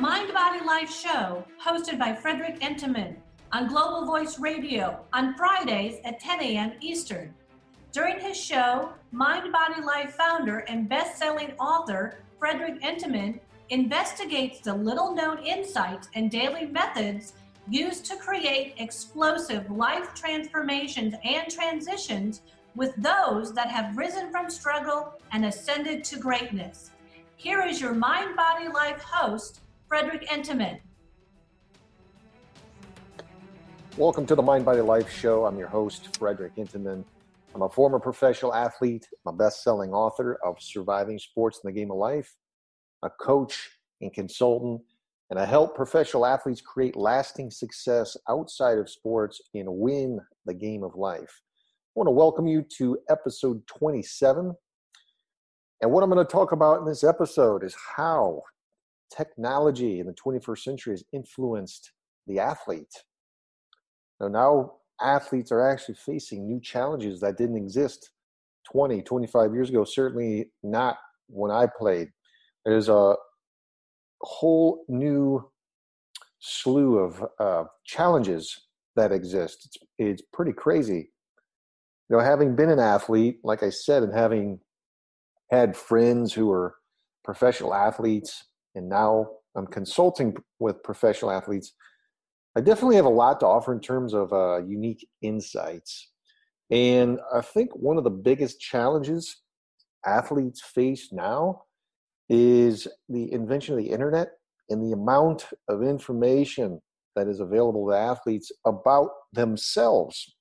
Mind Body Life show hosted by Frederick Enteman on Global Voice Radio on Fridays at 10 a.m. Eastern. During his show, Mind Body Life founder and best-selling author Frederick Enteman investigates the little-known insights and daily methods used to create explosive life transformations and transitions with those that have risen from struggle and ascended to greatness. Here is your Mind Body Life host, Frederick Enteman. Welcome to the Mind Body Life show. I'm your host, Frederick Enteman. I'm a former professional athlete. I'm a best-selling author of Surviving Sports in the Game of Life, a coach and consultant, and I help professional athletes create lasting success outside of sports and win the game of life. I want to welcome you to episode 27. And what I'm going to talk about in this episode is how technology in the 21st century has influenced the athlete. Now athletes are actually facing new challenges that didn't exist 20, 25 years ago, certainly not when I played. There's a whole new slew of challenges that exist. It's pretty crazy. You know, having been an athlete, like I said, and having had friends who are professional athletes, and now I'm consulting with professional athletes, I definitely have a lot to offer in terms of unique insights. And I think one of the biggest challenges athletes face now is the invention of the internet and the amount of information that is available to athletes about themselves.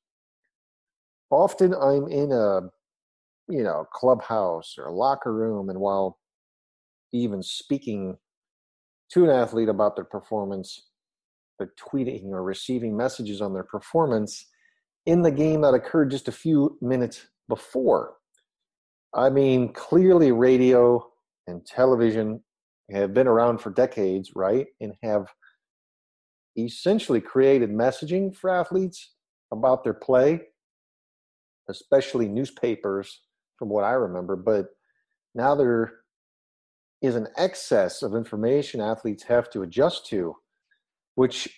Often I'm in a clubhouse or a locker room, and while even speaking to an athlete about their performance, they're tweeting or receiving messages on their performance in the game that occurred just a few minutes before. I mean, clearly radio and television have been around for decades, right? And have essentially created messaging for athletes about their play, especially newspapers, from what I remember. But now there is an excess of information athletes have to adjust to, which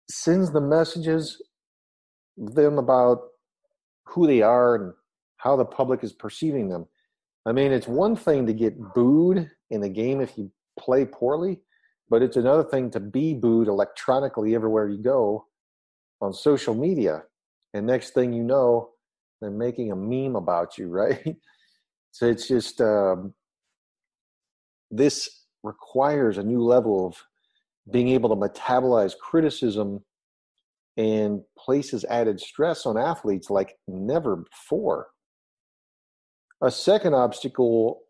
sends the messages them about who they are and how the public is perceiving them. I mean, it's one thing to get booed in a game if you play poorly, but it's another thing to be booed electronically everywhere you go on social media. And next thing you know, they're making a meme about you, right? So it's just, this requires a new level of being able to metabolize criticism and places added stress on athletes like never before. A second obstacle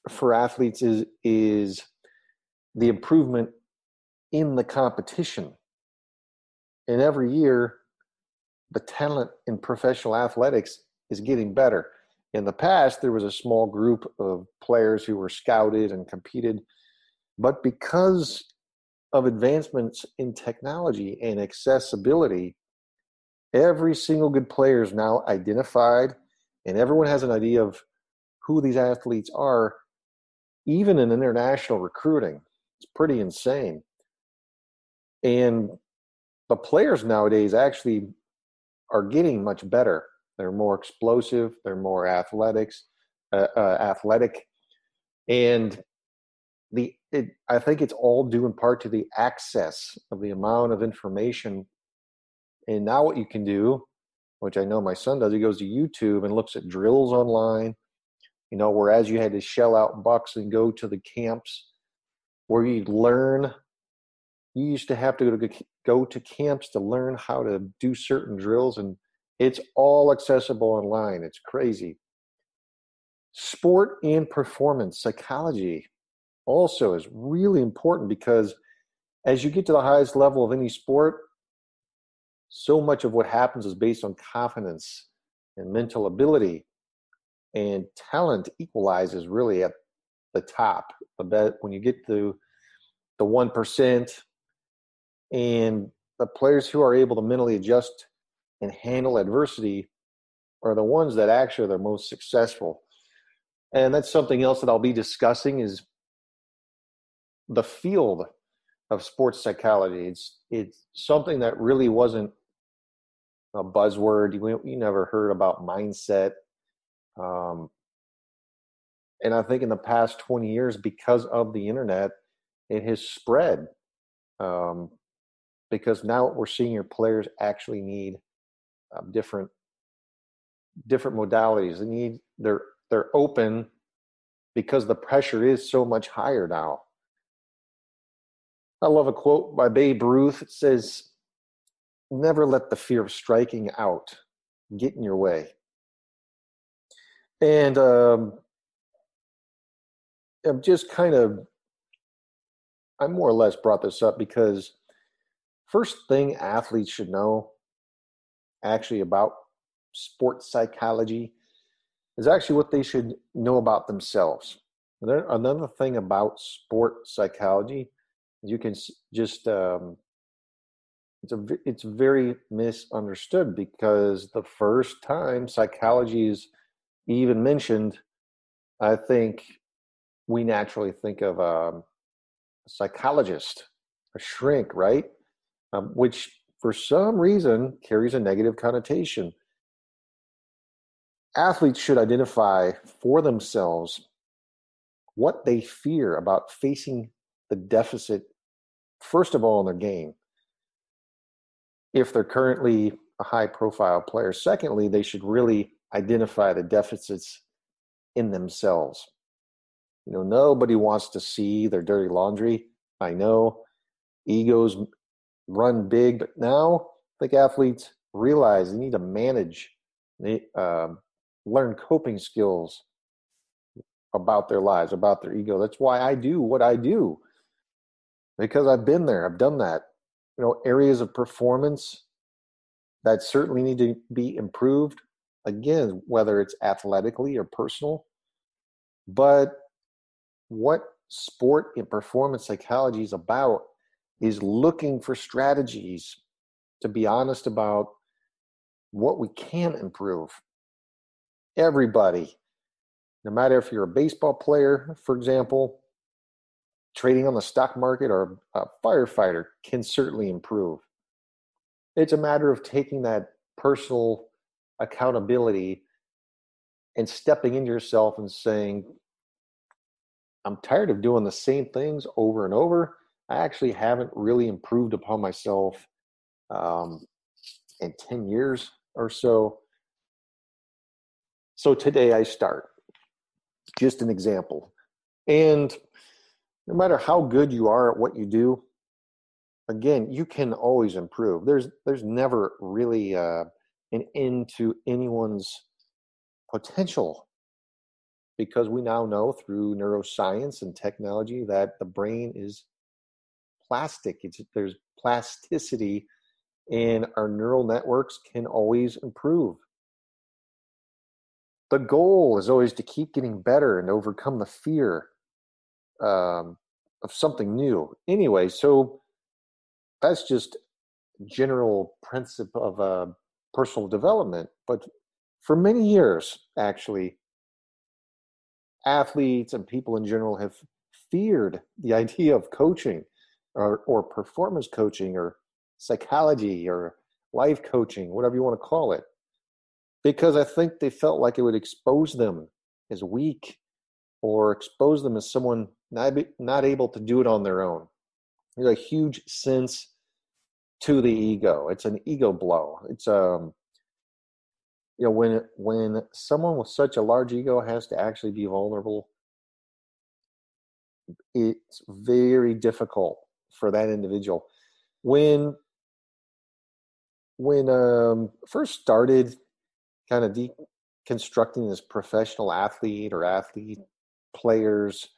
for athletes is the improvement in the competition. And every year, the talent in professional athletics is getting better. In the past, there was a small group of players who were scouted and competed, but because of advancements in technology and accessibility, every single good player is now identified, and everyone has an idea of who these athletes are, even in international recruiting. It's pretty insane. And the players nowadays actually are getting much better. They're more explosive. They're more athletic. And I think it's all due in part to the access of the amount of information. And now what you can do, which I know my son does, he goes to YouTube and looks at drills online, whereas you had to shell out bucks and go to the camps where you'd learn. You used to have to go to camps to learn how to do certain drills, and it's all accessible online. It's crazy. Sport and performance psychology also is really important, because as you get to the highest level of any sport, so much of what happens is based on confidence and mental ability, and talent equalizes really at the top. When you get to the 1%, and the players who are able to mentally adjust and handle adversity are the ones that actually are the most successful. And that's something else that I'll be discussing, is the field of sports psychology. It's something that really wasn't a buzzword. You never heard about mindset. Um, and I think in the past 20 years, because of the internet, it has spread. Um, because now we're seeing your players actually need different modalities. They're open because the pressure is so much higher now. I love a quote by Babe Ruth. It says, "Never let the fear of striking out get in your way." And I'm just I more or less brought this up because first thing athletes should know actually about sports psychology is actually what they should know about themselves. Another thing about sport psychology, you can just it's very misunderstood because the first time psychology is even mentioned, I think we naturally think of a psychologist, a shrink, right? Which for some reason carries a negative connotation. Athletes should identify for themselves what they fear about facing the deficit, first of all, in their game. If they're currently a high profile player, secondly, they should really identify the deficits in themselves. Nobody wants to see their dirty laundry. I know egos run big, but now I think athletes realize they need to manage, they learn coping skills about their lives, about their ego. That's why I do what I do, because I've been there. I've done that. Areas of performance that certainly need to be improved, again, whether it's athletically or personal. But what sport and performance psychology is about is looking for strategies to be honest about what we can improve. Everybody, no matter if you're a baseball player, for example, trading on the stock market, or a firefighter, can certainly improve. It's a matter of taking that personal accountability and stepping into yourself and saying, I'm tired of doing the same things over and over. I actually haven't really improved upon myself in 10 years or so. So today I start. Just an example. And no matter how good you are at what you do, again, you can always improve. There's never really an end to anyone's potential, because we now know through neuroscience and technology that the brain is plastic. There's plasticity, and our neural networks can always improve. The goal is always to keep getting better and overcome the fear of something new. Anyway, so that's just general principle of personal development. But for many years, actually, athletes and people in general have feared the idea of coaching or performance coaching or psychology or life coaching, whatever you want to call it, because I think they felt like it would expose them as weak or expose them as someone not able to do it on their own. There's a huge sense to the ego. It's an ego blow. It's when someone with such a large ego has to actually be vulnerable, it's very difficult for that individual. When first started kind of deconstructing this professional athlete or athlete players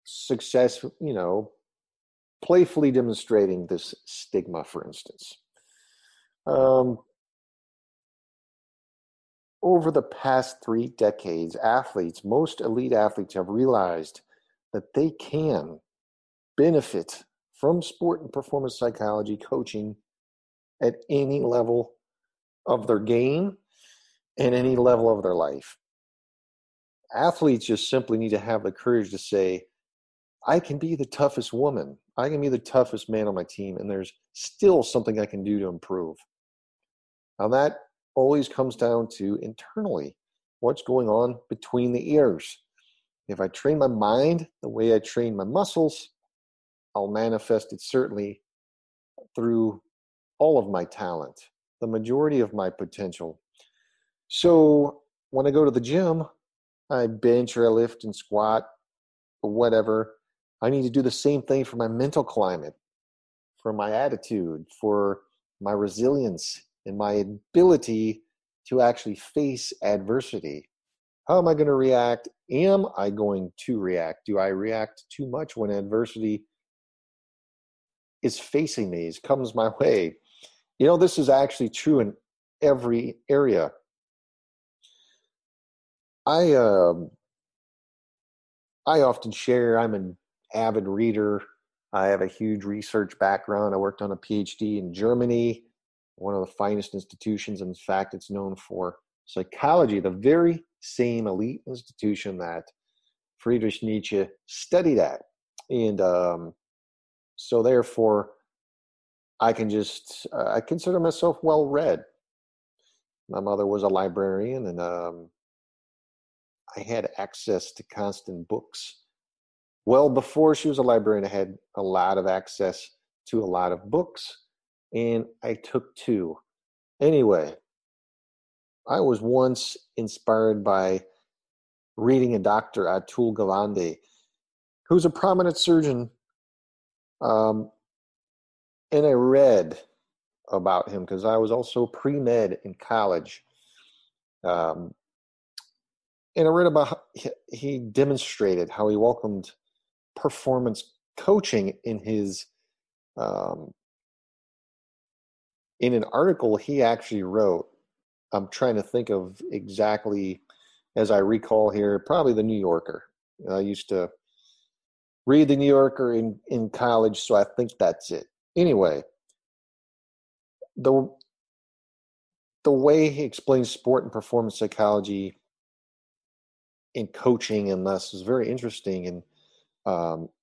success, playfully demonstrating this stigma, for instance. Over the past 3 decades, most elite athletes have realized that they can benefit from sport and performance psychology coaching at any level of their game and any level of their life. Athletes just simply need to have the courage to say, I can be the toughest woman. I can be the toughest man on my team, and there's still something I can do to improve. Now, that always comes down to internally what's going on between the ears. If I train my mind the way I train my muscles, I'll manifest it certainly through all of my talent, the majority of my potential. So when I go to the gym, I bench or I lift and squat or whatever. I need to do the same thing for my mental climate, for my attitude, for my resilience, and my ability to actually face adversity. How am I going to react? Am I going to react? Do I react too much when adversity is facing me, comes my way? This is actually true in every area. I often share I'm an avid reader. I have a huge research background. I worked on a PhD in Germany, one of the finest institutions. In fact, it's known for psychology, the very same elite institution that Friedrich Nietzsche studied at. And so therefore, I consider myself well-read. My mother was a librarian, and I had access to constant books. Well, before she was a librarian, I had a lot of access to a lot of books, and I took two. Anyway, I was once inspired by reading a Dr. Atul Gawande, who's a prominent surgeon, and I read about him because I was also pre-med in college. And I read about how he demonstrated how he welcomed performance coaching in his in an article he actually wrote. I'm trying to think of exactly, as I recall here, probably the New Yorker. I used to read the New Yorker in college, so I think that's it. Anyway, the way he explains sport and performance psychology in coaching and thus is very interesting. And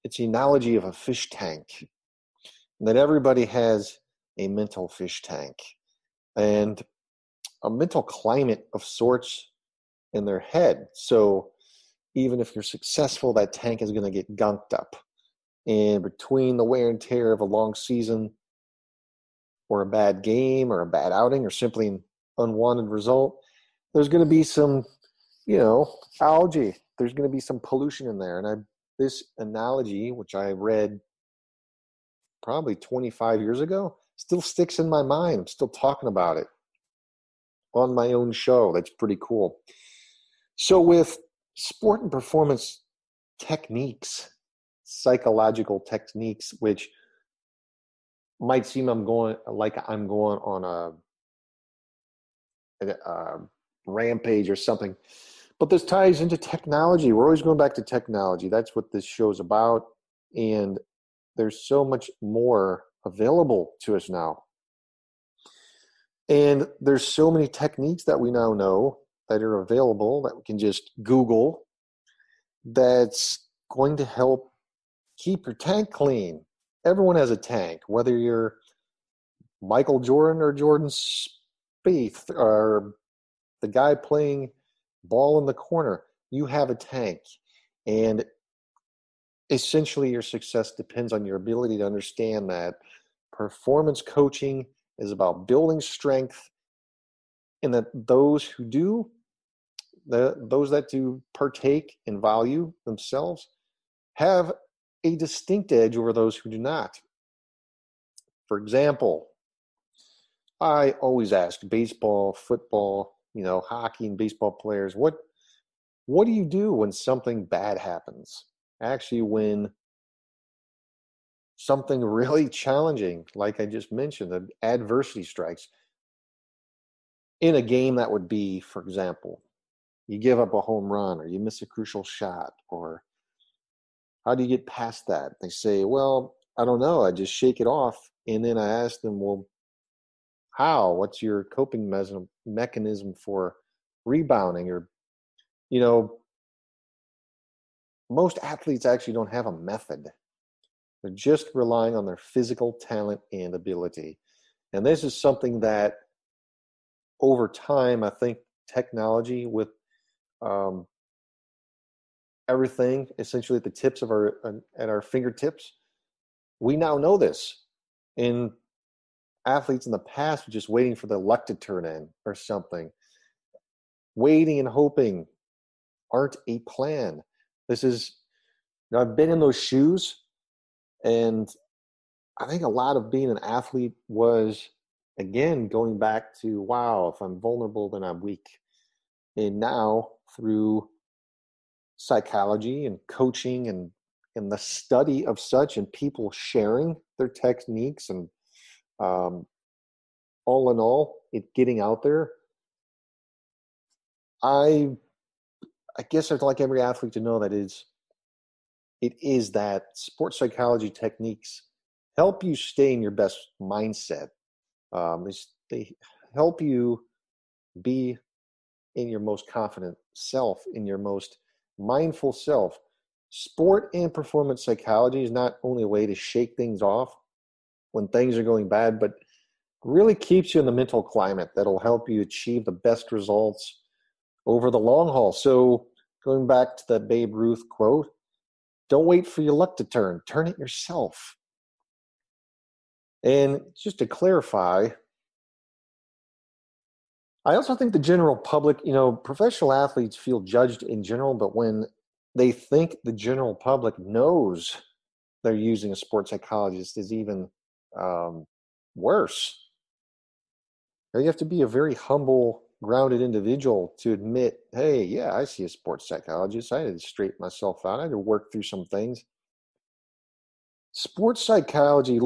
it's the analogy of a fish tank, that everybody has a mental fish tank and a mental climate of sorts in their head. So even if you're successful, that tank is going to get gunked up. And between the wear and tear of a long season or a bad game or a bad outing or simply an unwanted result, there's going to be some, algae. There's going to be some pollution in there. And this analogy, which I read probably 25 years ago, still sticks in my mind. I'm still talking about it on my own show. That's pretty cool. So with sport and performance techniques, psychological techniques, which might seem I'm going on a rampage or something, but this ties into technology. We're always going back to technology. That's what this show is about. And there's so much more available to us now. And there's so many techniques that we now know that are available that we can just Google that's going to help keep your tank clean. Everyone has a tank, whether you're Michael Jordan or Jordan Spieth or the guy playing ball in the corner. You have a tank. And essentially your success depends on your ability to understand that performance coaching is about building strength, and that those that do partake and value themselves have a distinct edge over those who do not. For example, I always ask baseball, football, hockey and baseball players, what do you do when something bad happens? Actually, when something really challenging, like I just mentioned, the adversity strikes. In a game, that would be, for example, you give up a home run or you miss a crucial shot, or how do you get past that? They say, well, I don't know. I just shake it off. And then I ask them, well, how? What's your coping mechanism for rebounding? Or, most athletes actually don't have a method. They're just relying on their physical talent and ability. And this is something that over time, I think technology with um, everything essentially at the tips of at our fingertips, we now know this. And athletes in the past were just waiting for the luck to turn in or something. Waiting and hoping aren't a plan. This is, I've been in those shoes, and I think a lot of being an athlete was, again, going back to, wow, if I'm vulnerable, then I'm weak. And now through psychology and coaching and the study of such and people sharing their techniques and all in all, it getting out there, I guess I'd like every athlete to know that it is that sports psychology techniques help you stay in your best mindset. They help you be in your most confident self, in your most mindful self. Sport and performance psychology is not only a way to shake things off when things are going bad, but really keeps you in the mental climate that'll help you achieve the best results over the long haul. So going back to that Babe Ruth quote, don't wait for your luck to turn it yourself. And just to clarify, I also think the general public, professional athletes feel judged in general, but when they think the general public knows they're using a sports psychologist is even worse. Now, you have to be a very humble, grounded individual to admit, hey, yeah, I see a sports psychologist. I had to straighten myself out. I had to work through some things. Sports psychology,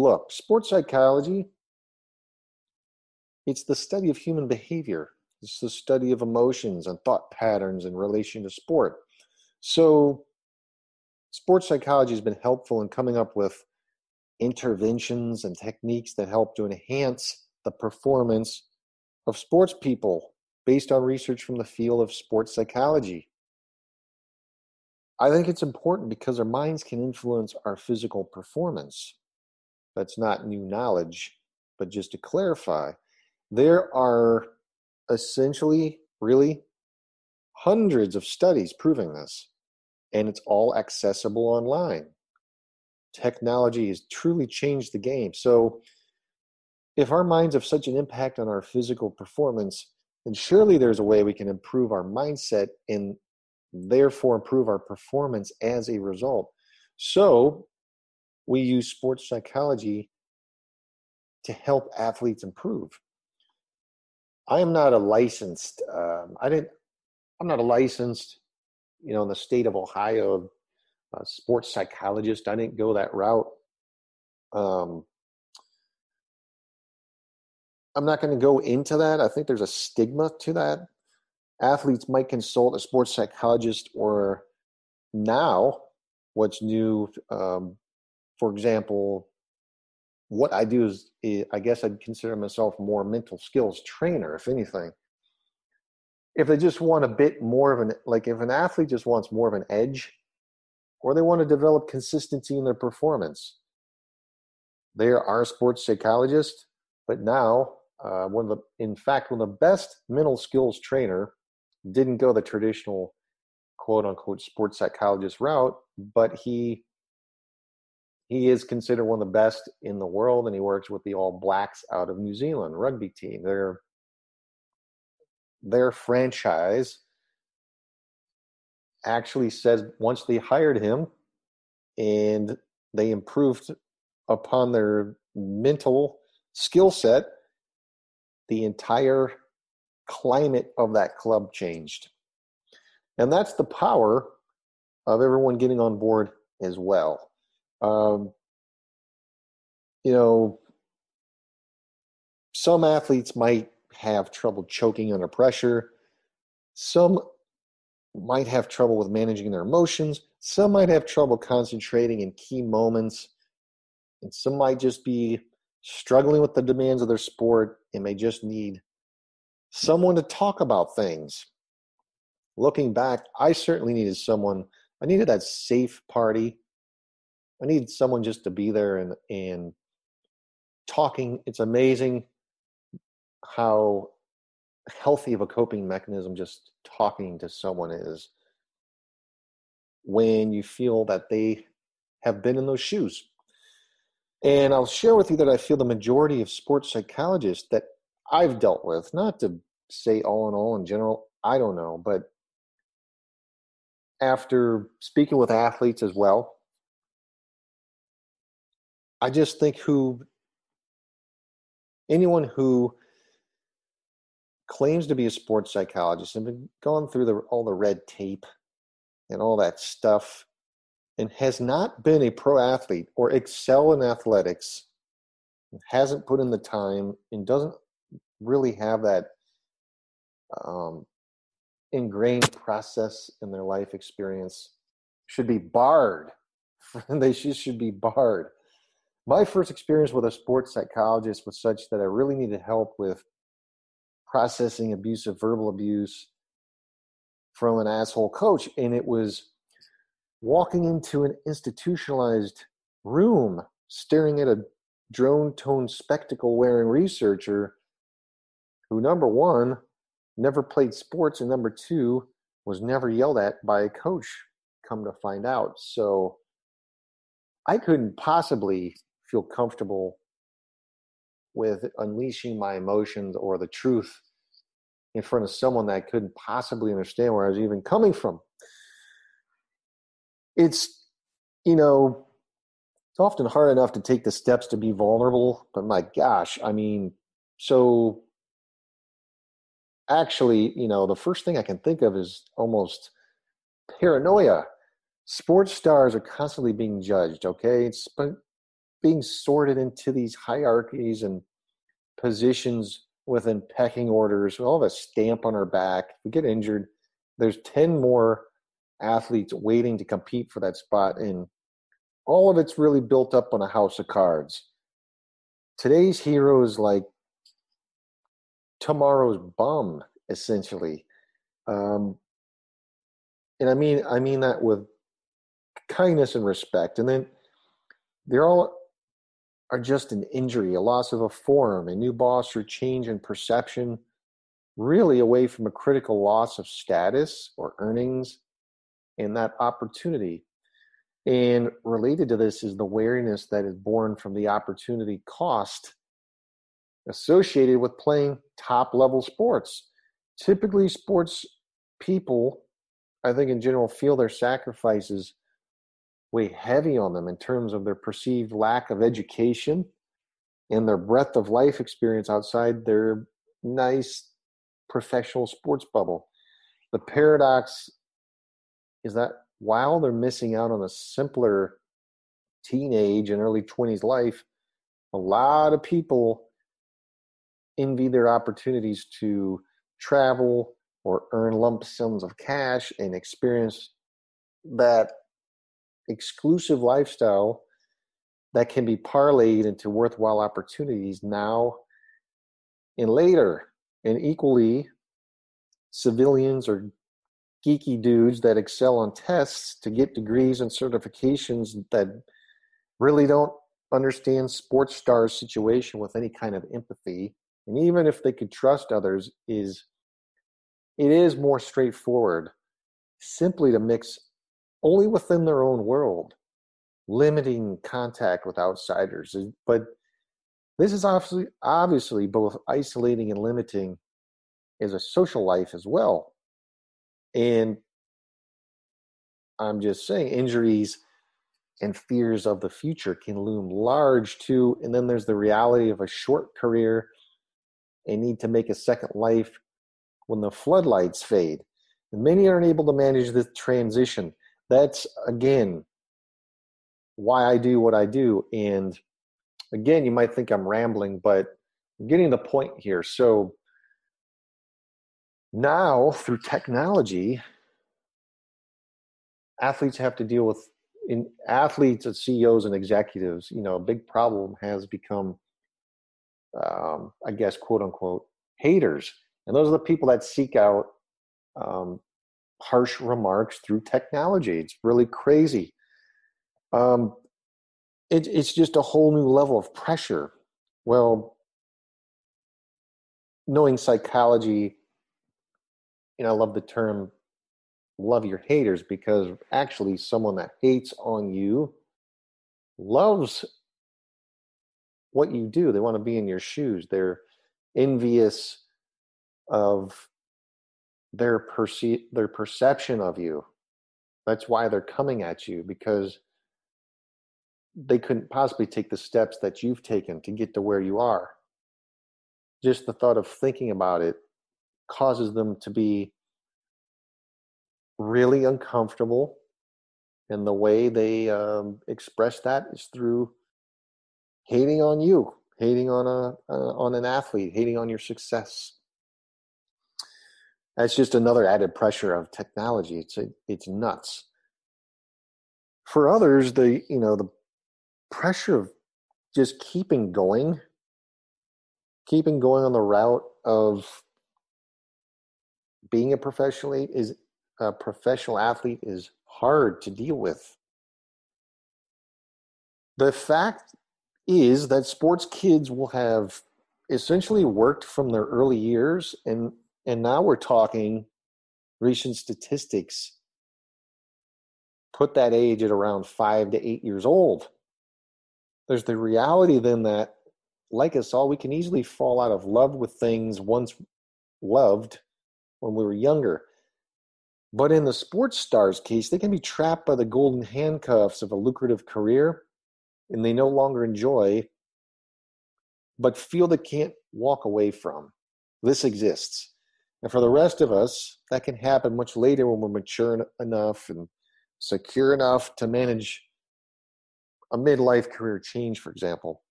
it's the study of human behavior. It's the study of emotions and thought patterns in relation to sport. So sports psychology has been helpful in coming up with interventions and techniques that help to enhance the performance of sports people based on research from the field of sports psychology. I think it's important because our minds can influence our physical performance. That's not new knowledge, but just to clarify, there are essentially really hundreds of studies proving this, and it's all accessible online. Technology has truly changed the game. So if our minds have such an impact on our physical performance, then surely there's a way we can improve our mindset and therefore improve our performance as a result. So we use sports psychology to help athletes improve. I am not a licensed, I'm not a licensed, in the state of Ohio, sports psychologist. I didn't go that route. I'm not going to go into that. I think there's a stigma to that. Athletes might consult a sports psychologist, or now what's new, for example, what I do is I guess I'd consider myself more mental skills trainer, if anything. If they just want a bit more of if an athlete just wants more of an edge, or they want to develop consistency in their performance, there are sports psychologists, but now one of the best mental skills trainer didn't go the traditional quote unquote sports psychologist route, but he is considered one of the best in the world, and he works with the All Blacks out of New Zealand rugby team. Their franchise actually says once they hired him and they improved upon their mental skill set, the entire climate of that club changed. And that's the power of everyone getting on board as well. Some athletes might have trouble choking under pressure. Some might have trouble with managing their emotions. Some might have trouble concentrating in key moments. And some might just be struggling with the demands of their sport and may just need someone to talk about things. Looking back, I certainly needed someone I needed that safe party. I needed someone just to be there and talking. It's amazing how healthy of a coping mechanism just talking to someone is when you feel that they have been in those shoes. And I'll share with you that I feel the majority of sports psychologists that I've dealt with, not to say all in all in general, I don't know, but after speaking with athletes as well, I just think anyone who claims to be a sports psychologist and been gone through all the red tape and all that stuff and has not been a pro athlete or excel in athletics, hasn't put in the time and doesn't really have that ingrained process in their life experience should be barred. They should be barred. My first experience with a sports psychologist was such that I really needed help with processing abusive verbal abuse from an asshole coach. And it was walking into an institutionalized room, staring at a drone tone spectacle wearing researcher who, number one, never played sports, and number two, was never yelled at by a coach, come to find out. So I couldn't possibly feel comfortable with unleashing my emotions or the truth in front of someone that couldn't possibly understand where I was even coming from. It's, it's often hard enough to take the steps to be vulnerable, but my gosh, so actually, the first thing I can think of is almost paranoia. Sports stars are constantly being judged, okay? It's being sorted into these hierarchies and positions within pecking orders. We all have a stamp on our back. If we get injured, there's 10 more athletes waiting to compete for that spot, and all of it's really built up on a house of cards. Today's hero is like tomorrow's bum, essentially. And I mean that with kindness and respect. And then they're all are just an injury, a loss of a form, a new boss, or change in perception, really away from a critical loss of status or earnings and that opportunity. And related to this is the wariness that is born from the opportunity cost associated with playing top level sports. Typically, sports people, I think in general, feel their sacrifices weigh heavy on them in terms of their perceived lack of education and their breadth of life experience outside their nice professional sports bubble. The paradox is that while they're missing out on a simpler teenage and early 20s life, a lot of people envy their opportunities to travel or earn lump sums of cash and experience that exclusive lifestyle that can be parlayed into worthwhile opportunities now and later. And equally, civilians or geeky dudes that excel on tests to get degrees and certifications that really don't understand sports stars' situation with any kind of empathy. And even if they could trust others, it is more straightforward simply to mix only within their own world, limiting contact with outsiders. But this is obviously both isolating and limiting as a social life as well. And I'm just saying, injuries and fears of the future can loom large too. And then there's the reality of a short career and need to make a second life when the floodlights fade. And many aren't able to manage this transition. That's, again, why I do what I do. And again, you might think I'm rambling, but I'm getting the point here. So now, through technology, athletes have to deal with, athletes and CEOs and executives, a big problem has become, I guess, quote unquote, haters. And those are the people that seek out harsh remarks through technology. It's really crazy. Um, it's just a whole new level of pressure. Well, knowing psychology, I love the term love your haters, because actually someone that hates on you loves what you do. They want to be in your shoes. They're envious of their perception of you. That's why they're coming at you, because they couldn't possibly take the steps that you've taken to get to where you are. Just the thought of thinking about it causes them to be really uncomfortable, and the way they express that is through hating on you, hating on an athlete, hating on your success. That's just another added pressure of technology. It's nuts. For others, the pressure of just keeping going on the route of being a professional athlete is hard to deal with. The fact is that sports kids will have essentially worked from their early years, and now we're talking recent statistics put that age at around 5 to 8 years old. There's the reality then that, like us all, we can easily fall out of love with things once loved when we were younger. But in the sports stars' case, they can be trapped by the golden handcuffs of a lucrative career, and they no longer enjoy, but feel they can't walk away from. This exists. And for the rest of us, that can happen much later when we're mature enough and secure enough to manage a midlife career change, for example.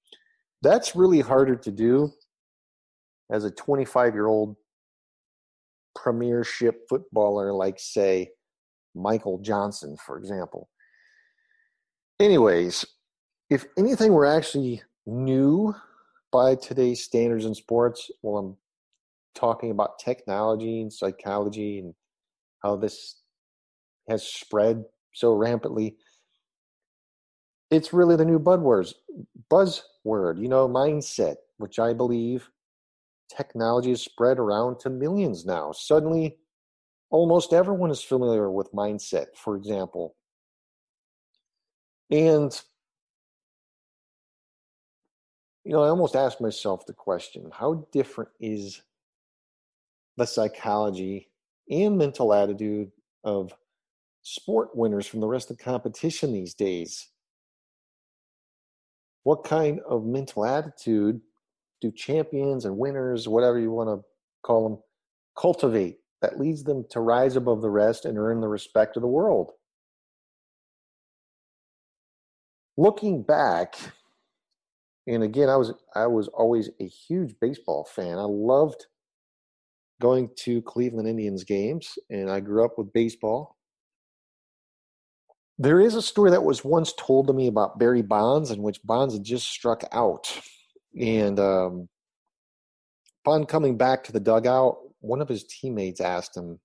That's really harder to do as a 25-year-old premiership footballer like, say, Michael Johnson, for example. Anyways, if anything were actually new by today's standards in sports, well, I'm talking about technology and psychology and how this has spread so rampantly. It's really the new buzzword, mindset, which I believe technology has spread around to millions now. Suddenly, almost everyone is familiar with mindset, for example. And, I almost asked myself the question, how different is the psychology and mental attitude of sport winners from the rest of the competition these days? What kind of mental attitude do champions and winners, whatever you want to call them, cultivate that leads them to rise above the rest and earn the respect of the world? Looking back, and again, I was always a huge baseball fan. I loved going to Cleveland Indians games, and I grew up with baseball. There is a story that was once told to me about Barry Bonds, in which Bonds had just struck out. And upon coming back to the dugout, one of his teammates asked him,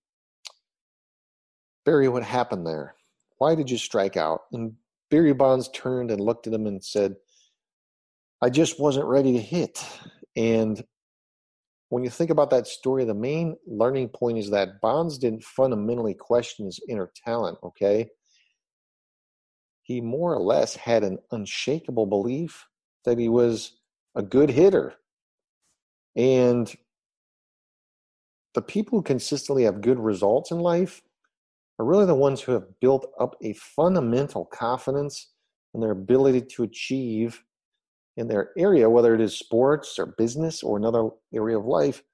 "Barry, what happened there? Why did you strike out?" And Barry Bonds turned and looked at him and said, "I just wasn't ready to hit." And when you think about that story, the main learning point is that Bonds didn't fundamentally question his inner talent, okay? He more or less had an unshakable belief that he was a good hitter. And the people who consistently have good results in life are really the ones who have built up a fundamental confidence in their ability to achieve in their area, whether it is sports or business or another area of life.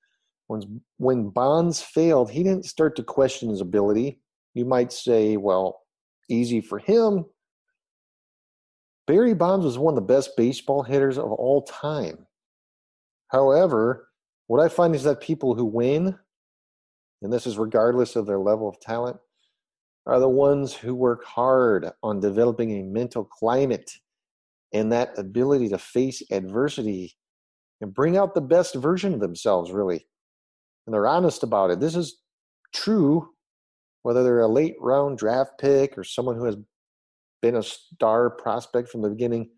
When Bonds failed, he didn't start to question his ability. You might say, well, easy for him. Barry Bonds was one of the best baseball hitters of all time. However, what I find is that people who win, and this is regardless of their level of talent, are the ones who work hard on developing a mental climate and that ability to face adversity and bring out the best version of themselves, really. And they're honest about it. This is true whether they're a late round draft pick or someone who has been a star prospect from the beginning,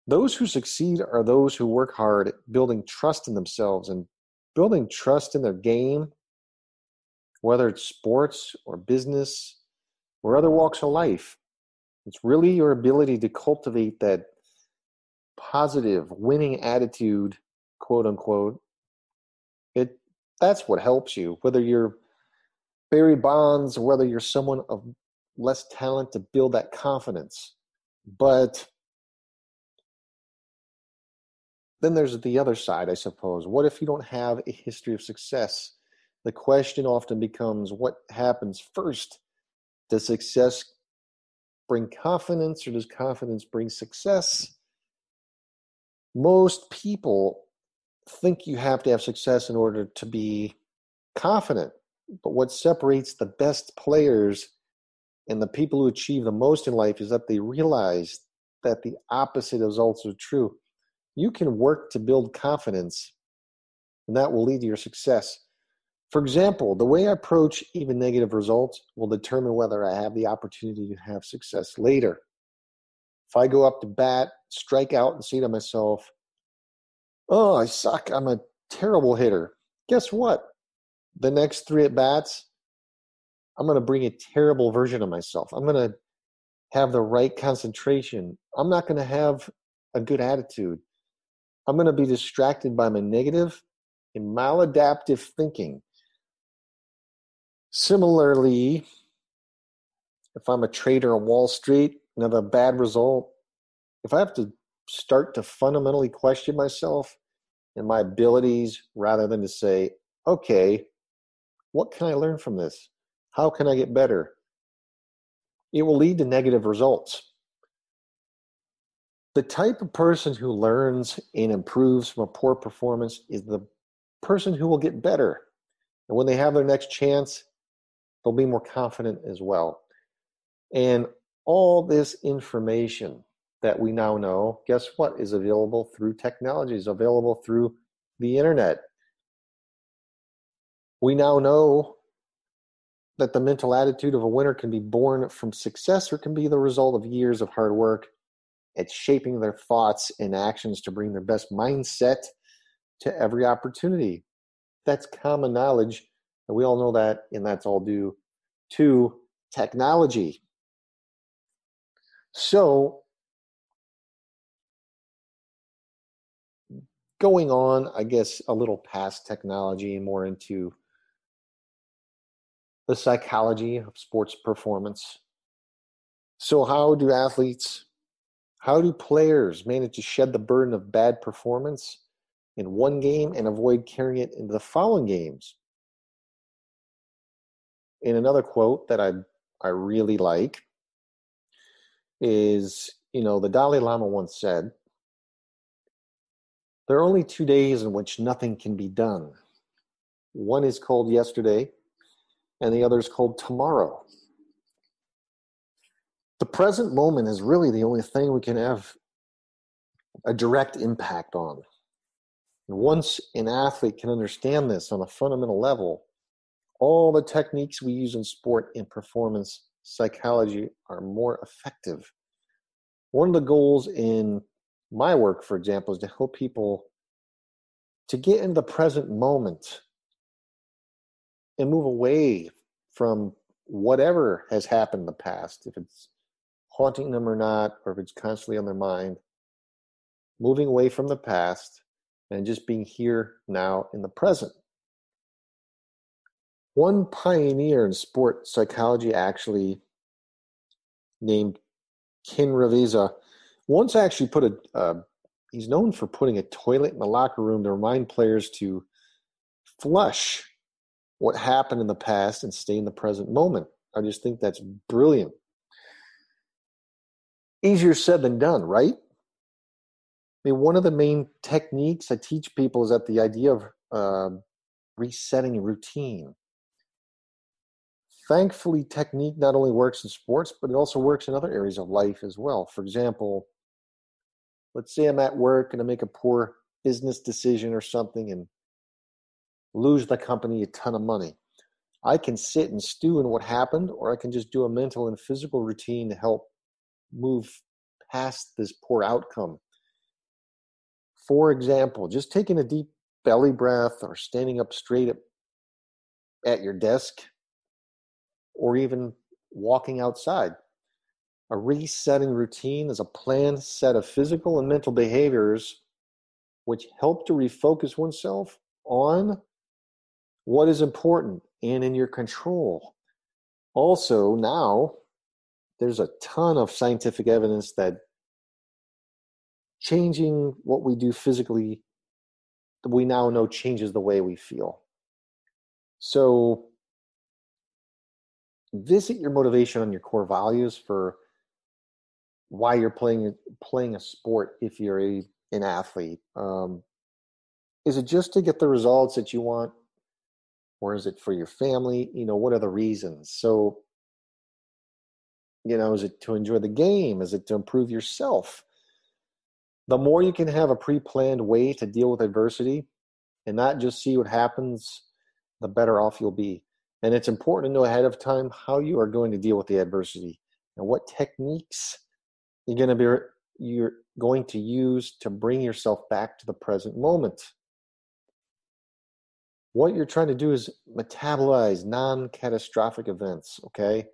those who succeed are those who work hard at building trust in themselves and building trust in their game, whether it's sports or business or other walks of life. It's really your ability to cultivate that positive winning attitude, quote unquote. That's what helps you, whether you're Barry Bonds or whether you're someone of less talent, to build that confidence. But then there's the other side, I suppose. What if you don't have a history of success? The question often becomes, what happens first? Does success bring confidence, or does confidence bring success? Most people think you have to have success in order to be confident. But what separates the best players and the people who achieve the most in life is that they realize that the opposite is also true. You can work to build confidence, and that will lead to your success. For example, the way I approach even negative results will determine whether I have the opportunity to have success later. If I go up to bat, strike out, and say to myself, "Oh, I suck. I'm a terrible hitter." Guess what? The next 3 at bats, I'm going to bring a terrible version of myself. I'm going to have the right concentration. I'm not going to have a good attitude. I'm going to be distracted by my negative and maladaptive thinking. Similarly, if I'm a trader on Wall Street and have a bad result, if I have to start to fundamentally question myself and my abilities rather than to say, okay, what can I learn from this? How can I get better? It will lead to negative results. The type of person who learns and improves from a poor performance is the person who will get better. And when they have their next chance, they'll be more confident as well. And all this information that we now know, guess what, is available through technology, is available through the internet. We now know that the mental attitude of a winner can be born from success, or can be the result of years of hard work at shaping their thoughts and actions to bring their best mindset to every opportunity. That's common knowledge, and we all know that, and that's all due to technology. So, going on, I guess, a little past technology and more into the psychology of sports performance. So how do players manage to shed the burden of bad performance in one game and avoid carrying it into the following games? In another quote that I really like is, the Dalai Lama once said, "There are only 2 days in which nothing can be done. One is called yesterday, and the other is called tomorrow." The present moment is really the only thing we can have a direct impact on. And once an athlete can understand this on a fundamental level, all the techniques we use in sport and performance psychology are more effective. One of the goals in my work, for example, is to help people to get into the present moment and move away from whatever has happened in the past, if it's haunting them or not, or if it's constantly on their mind. Moving away from the past and just being here now in the present. One pioneer in sport psychology, actually named Ken Ravizza, once actually he's known for putting a toilet in the locker room to remind players to flush what happened in the past and stay in the present moment. I just think that's brilliant. Easier said than done, right? I mean, one of the main techniques I teach people is that the idea of resetting routine. Thankfully, technique not only works in sports, but it also works in other areas of life as well. For example, let's say I'm at work and I make a poor business decision or something and lose the company a ton of money. I can sit and stew in what happened, or I can just do a mental and physical routine to help move past this poor outcome. For example, just taking a deep belly breath or standing up straight at your desk, or even walking outside. A resetting routine is a planned set of physical and mental behaviors which help to refocus oneself on what is important and in your control. Also, now there's a ton of scientific evidence that changing what we do physically, we now know changes the way we feel. So visit your motivation on your core values for why you're playing a sport if you're an athlete. Is it just to get the results that you want? Or is it for your family? What are the reasons? So, is it to enjoy the game? Is it to improve yourself? The more you can have a pre-planned way to deal with adversity and not just see what happens, the better off you'll be. And it's important to know ahead of time how you are going to deal with the adversity and what techniques you're going to use to bring yourself back to the present moment. What you're trying to do is metabolize non-catastrophic events, okay?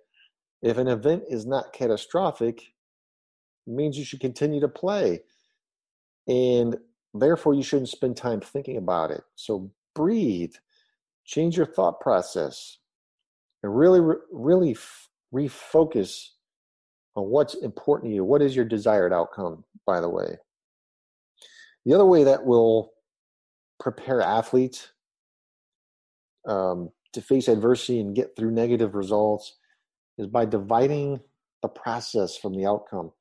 If an event is not catastrophic, it means you should continue to play. And therefore, you shouldn't spend time thinking about it. So breathe, change your thought process, and really refocus on what's important to you. What is your desired outcome, by the way? The other way that will prepare athletes to face adversity and get through negative results is by dividing the process from the outcome.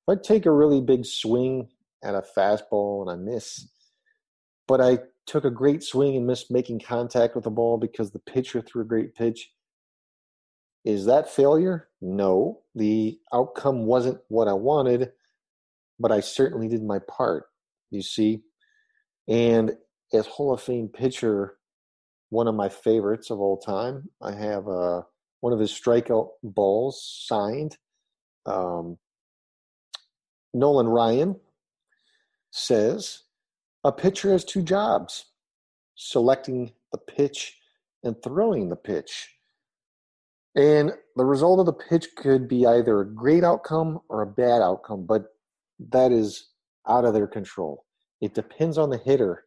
If I take a really big swing at a fastball and I miss, but I took a great swing and missed making contact with the ball because the pitcher threw a great pitch, is that failure? No. The outcome wasn't what I wanted, but I certainly did my part, you see. And as Hall of Fame pitcher, one of my favorites of all time, I have one of his strikeout balls signed. Nolan Ryan says, a pitcher has two jobs, selecting the pitch and throwing the pitch. And the result of the pitch could be either a great outcome or a bad outcome, but that is out of their control. It depends on the hitter.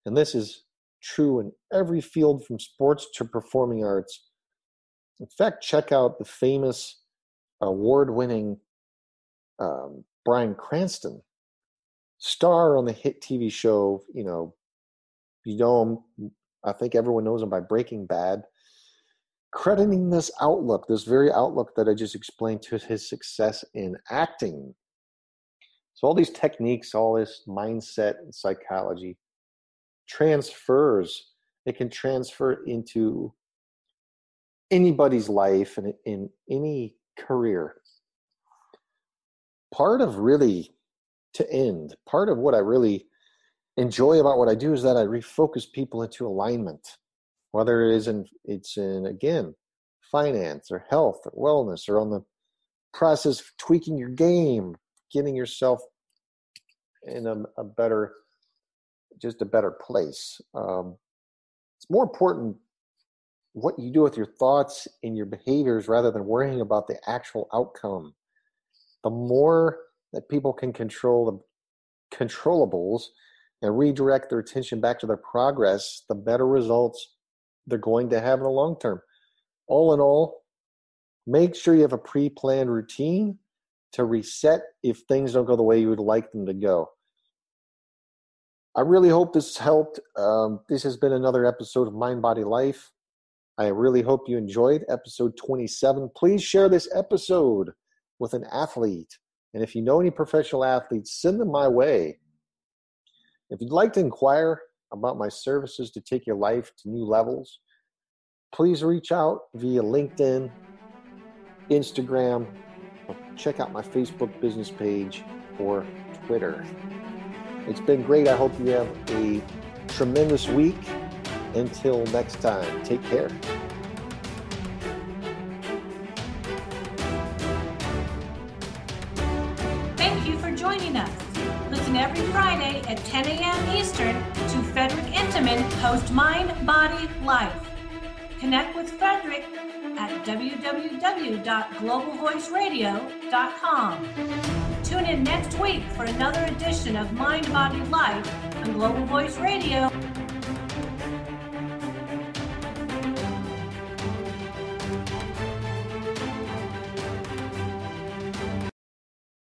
And this is true in every field from sports to performing arts. In fact, check out the famous award-winning Bryan Cranston, star on the hit TV show, I think everyone knows him by Breaking Bad, crediting this outlook, this very outlook that I just explained, to his success in acting. So all these techniques, all this mindset and psychology transfers. It can transfer into anybody's life and in any career. Part of what I really enjoy about what I do is that I refocus people into alignment, whether it's in again, finance or health or wellness, or on the process of tweaking your game, getting yourself in a better place. It's more important what you do with your thoughts and your behaviors rather than worrying about the actual outcome. The more that people can control the controllables and redirect their attention back to their progress, the better results they're going to have in the long term. All in all, make sure you have a pre-planned routine to reset if things don't go the way you would like them to go. I really hope this helped. This has been another episode of Mind, Body, Life. I really hope you enjoyed episode 27. Please share this episode with an athlete. And if you know any professional athletes, send them my way. If you'd like to inquire about my services to take your life to new levels, please reach out via LinkedIn, Instagram, or check out my Facebook business page or Twitter. It's been great. I hope you have a tremendous week. Until next time, take care. Thank you for joining us. Listen every Friday at 10 a.m. Eastern to Frederick Intiman host Mind, Body, Life. Connect with Frederick at www.globalvoiceradio.com. Tune in next week for another edition of Mind, Body, Life on Global Voice Radio.